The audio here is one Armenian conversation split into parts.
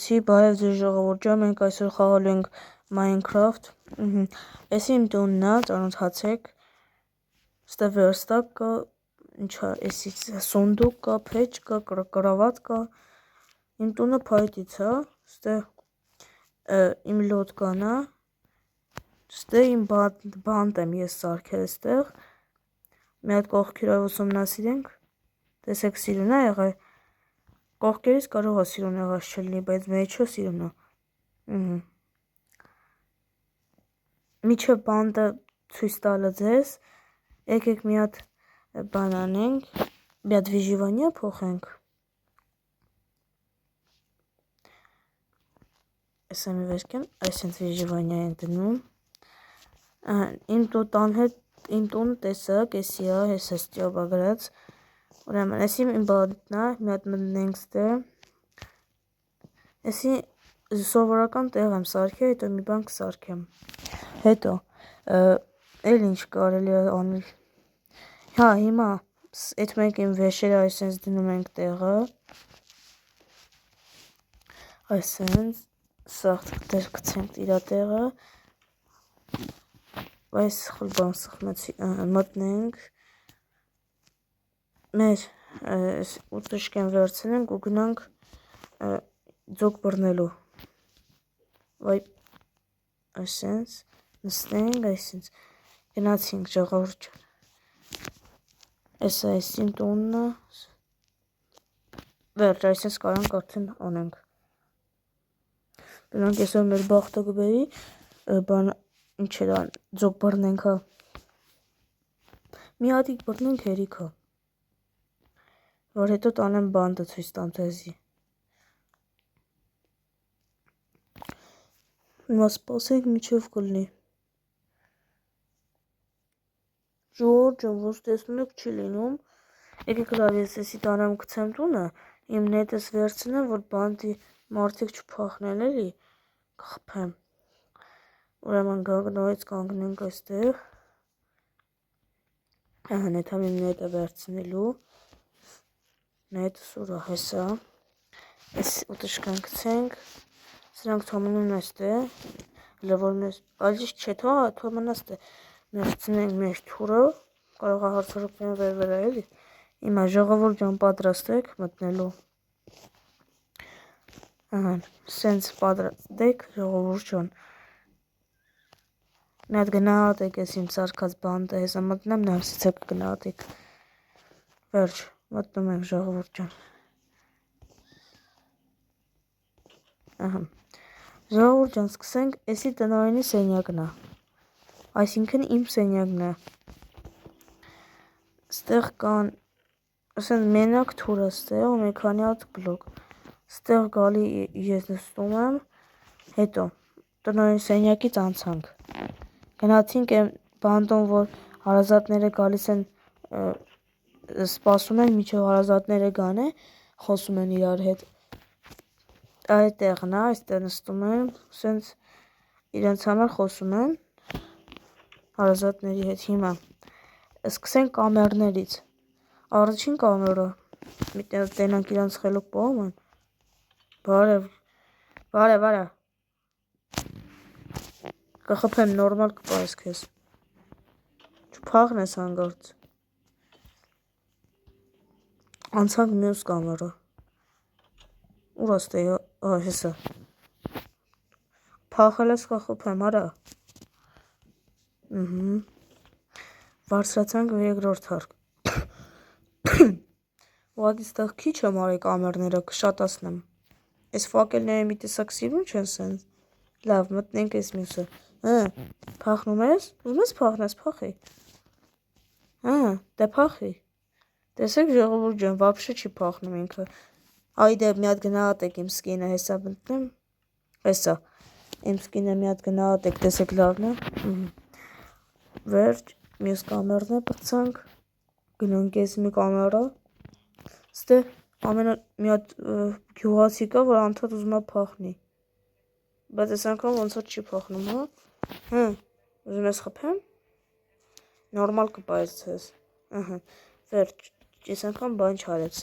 Բարև ձեզ ժողովուրդ ջան, մենք այսօր խաղալու ենք Minecraft։ Էսի իմ տունն է, ծանոթացեք։ Ստե վերստակ կա, ինչա, էսի սունդուկ կա, փեջ կա, կրավատ կա։ Իմ տունը փայտից է, ստե իմ լոդկան է, ստե իմ բանտ եմ ես սարքել ստեղ։ Մի հատ կողքերով ուսումնասիրենք, տեսեք սիրուն է եղել։ Կողքերից կարող է սիրուն եղած չլինի, բայց մեջը սիրուն է։ Միջև բանդը ցույց տալը ձեզ, եկեք մի հատ բան անենք, մի հատ վիժիվանյա փոխենք։ Այսա մի վերքեմ, այսինչ վիժիվանյա ենք դնում։ Իմ տուն տեսակ, էսի է, հեսա ստյոբա գրած։ Ուրեմն, էսի իմ բանտն է, մի հատ մտնենք ստե։ Էսի սովորական տեղ եմ սարքել, հետո մի բան կսարքեմ։ Հետո, էլ ինչ կարելի է անել։ Հա, հիմա, այդ մենք իմ վեշերը այսենց դնում ենք տեղը։ Այսենց, սաղ դեր կցենք իրա տեղը։ Այս խլբան սխմեցի, մտնենք, մեր ուտышկեն վերցնենք ու գնանք ձոգ բռնելու, վայ, այսենց, նստենք, այսենց, գնացինք ժողովուրդ ջան, այս իմ տունն է, վերջ, այսենց կարանք արդեն անենք, գնանք այսօր մեր բաղթը գբերի, բան, ինչ էր ան, ձոգ բռնենք հա, մի հատիկ բռնենք հերիք հա, որ հետո տանեմ բանդը ցույց տամ ձեզի։ Հիմա սպասենք միջև կլինի։ Ժողովուրդ ջան, ոնց տեսնում եք չի լինում, եկեք լավ ես էսի տանեմ գցեմ տունը, իմ նետս վերցնեմ, որ բանդի մարդիկ չփախնեն էլի, կխփեմ։ Ուրեմն նորից կանգնենք այստեղ։ Նետամ իմ նետը վերցնելու։ Նետս ուրա հեսա։ Այս ուտышկան գցենք։ Սրանք թոմնում այստեղ։ Լավոր մեզ ալիչ չէ, թոմն այստեղ։ Վերցնենք մեր թուրը, կարող է հարցրուկեն վրա էլի։ Հիմա ժողովուրդ ջան պատրաստեք մտնելու։ Սենց պատրաստեք ժողովուրդ ջան։ Մի հատ գնահատեք ես իմ սարքած բանդը, հեսա մտնեմ, ներսից եք գնահատեք։ Վերջ, մտնում եմ ժողովուրդ ջան։ Ժողովուրդ ջան, սկսենք, էսի տնօրենի սենյակն է։ Այսինքն իմ սենյակն է։ Ստեղ կան, ասեն մենակ թուրը ստեղ ու մի քանի հատ բլոկ։ Ստեղ գալի ես նստում եմ, հետո տնօրենի սենյակից անցանք։ Գնացինք այն բանդոն, որ հարազատները գալիս են, սպասում են, միջև հարազատները գան է, խոսում են իրար հետ։ Այդ տեղն է, այստեղ նստում են, սենց իրենց համար խոսում են հարազատների հետ։ Հիմա սկսենք կամերներից։ Առաջին կամերը, տենանք իրանց խելոք պողում են։ Բարև։ Կխփեմ նորմալ կպայես քեզ։ Չփախնես հանգարց։ Անցանք մյուս կամերը։ Ուր աստե, հեսա։ Փախել ես կխփեմ, արա։ Բարձրացանք երկրորդ հարկ։ Ուղղակի ստեղ քիչ եմ արի կամերները կշատացնեմ։ Այս ֆակելները մի տեսակ սիրուն չեն սենց։ Լավ, մտնենք այս մյուսը։ Փախնում ես։ Ուզում ես փախնես, փախի։ Դե փախի։ Տեսեք ժողովուրդ ջան, вообще չի փախնում ինքը։ Այդե մի հատ գնահատեք իմ սկինը, հեսա մտնեմ։ Հեսա։ Իմ սկինը մի հատ գնահատեք, տեսեք լավն է։ Վերջ, մյուս կամերն է բրցանք։ Գնանք այս մի կամերա։ Ստե ամենը մի հատ գյուղացի կա, որ անդադ ուզում է փախնի։ Բայց այս անգամ ոնց որ չի փախնում, հա։ Ուզում ես խփեմ։ Նորմալ կպայես ցես։ Վերջ, այս անգամ բան չարեց։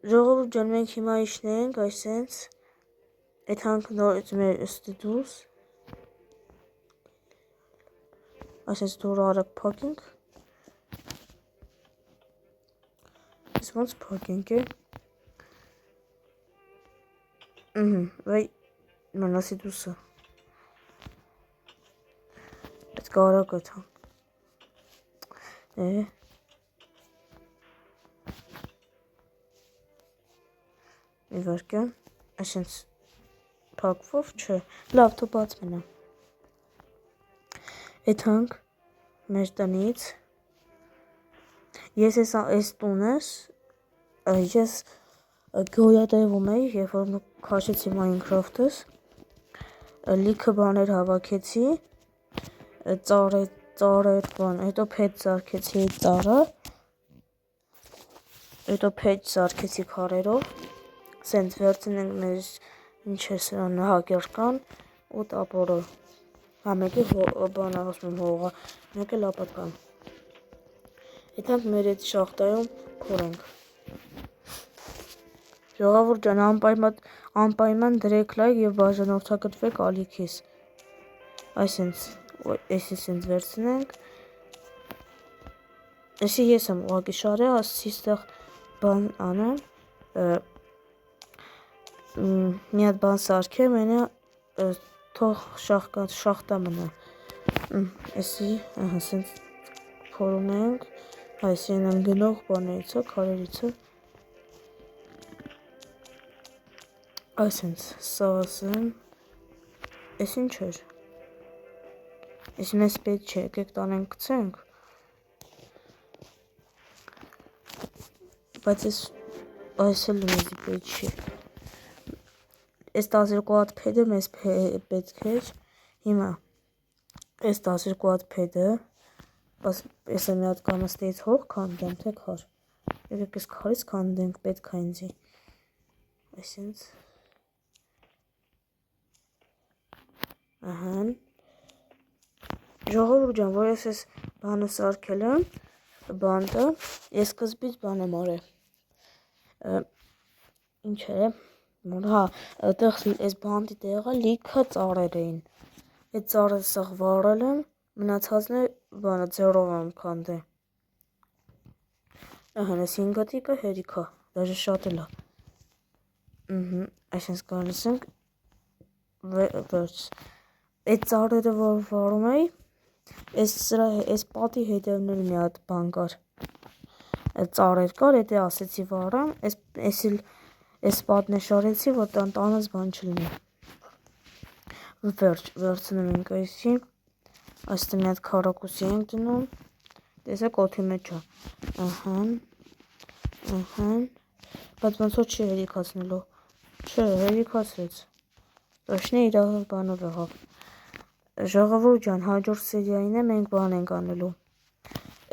Ժողովուրդ ջան, մենք հիմա իջնենք, այսենց Այդ հանք նորից մեր ստուդուս այսպես դուրը արագ փակենք այս ոնց փակենք է վայ մնասի դուսը այդ կարագ այդ հանք մի վարկյան այսպես փակվով չէ լավ թո բաց մնա այդ հանք մեր տնից ես այս տունս ես գոյատևում էի երբ որ քաշեցի Minecraft-ս լիքը բաներ հավաքեցի ծառեր բան հետո փետ սարքեցի ծառը հետո փետ սարքեցի քարերով սենց վերցնենք մեր ինչ է սրան հակերկան ու տապորը համեկի բանը ասում հողը մեկը լապատկան Եթանք մեր այդ շախտայում փորենք Ժողովուրդ ջան անպայման դրեք լայք եւ բաժանորդագրվեք ալիքիս այսինց վերցնենք Այսի ես եմ ուղղակի շարը ասի ստեղ բան անեմ մի հատ բան սարքեմ այնա թող շախտա մնա այսի սենց փորում ենք այսին եմ գնող բաներից է քարերից է այսինց սա ասեմ այս ինչ էր այս մեզ պետք չէ եկեք տանենք գցենք բայց այս էլ մեզ պետք չի այս 12 հատ փեդը մեզ պետք էր հիմա այս 12 հատ փեդը ես մի հատ կանստեից հող քանդեմ թե քար եկեք այս քարից քանդենք պետք է ինձի այսինց ահան ժողովուրդ ջան որ ես այս բանը սարքել եմ բանդը ես սկզբից բան եմ արել ինչ է հա այդտեղ այս բանդի տեղը լիքը ծառեր էին այդ ծառը սաղ վառել եմ մնացածն է բանը ձեռով եմ քանդել ահան այս 5 հատիկը հերիքա դաժե շատ էլ է այսինքն գալիս ենք վերջ այդ ծառերը որ վառում էի այս պատի հետևն էլ մի հատ բան կար ծառեր կար հետո ասեցի վառամ այս պատն է շարեցի որ տանս բան չլինի վերցնում ենք այսի այստեղ մի հատ քարակուսի ենք դնում տեսեք օդի մեջ է ահան բայց ոնց որ չի հերիքացնելու չէ հերիքացրեց Точно իր բանով եղավ Ժողովուրդ ջան հաջորդ սերիային է մենք բան ենք անելու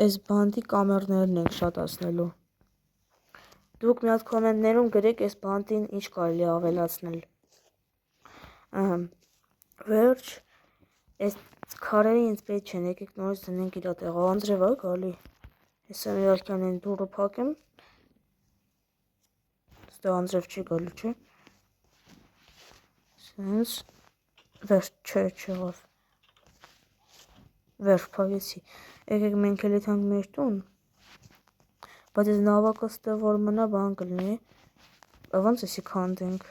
այս բանդի կամերներն ենք շատացնելու Դուք մի հատ կոմենտներում գրեք այս բանդին ինչ կարելի ավելացնել Վերջ այս քարերը ինձ պետք չեն եկեք նորից դնենք իր տեղը անձրև է գալի Հեսա մի վարքյանին դուրը փակեմ Ստե անձրև չի գալու չէ Սենց Վերջ չեղավ Վերջ փակեցի Եկեք մենք էլ եթանք մեր տուն Բայց այս նավակը ստեղ որ մնա բան կլինի Ոնց էսի քանդենք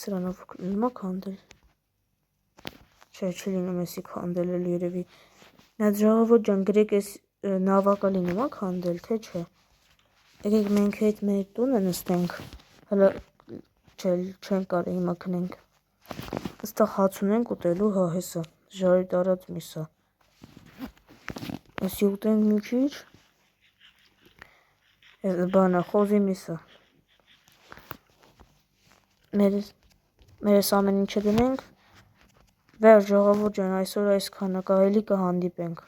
Սրանով լինում է քանդել Չէ չի լինում էսի քանդել էլ երևի Նայած ժողովուրդ ջան գրեք այս նավակը լինում է քանդել թե չէ Եկեք մենք հետ մեր տունը նստենք Հələ չեն կարի հիմա քնենք Աստեղ հաց ունենք ուտելու հա հեսա Ժարի տարած միսա Այսի ուտենք մի քիչ Բանը խոզի միսա Մեր ամեն ինչը դնենք Վեր ժողովուրդ ջան այսօր այսքանը կարելի կհանդիպենք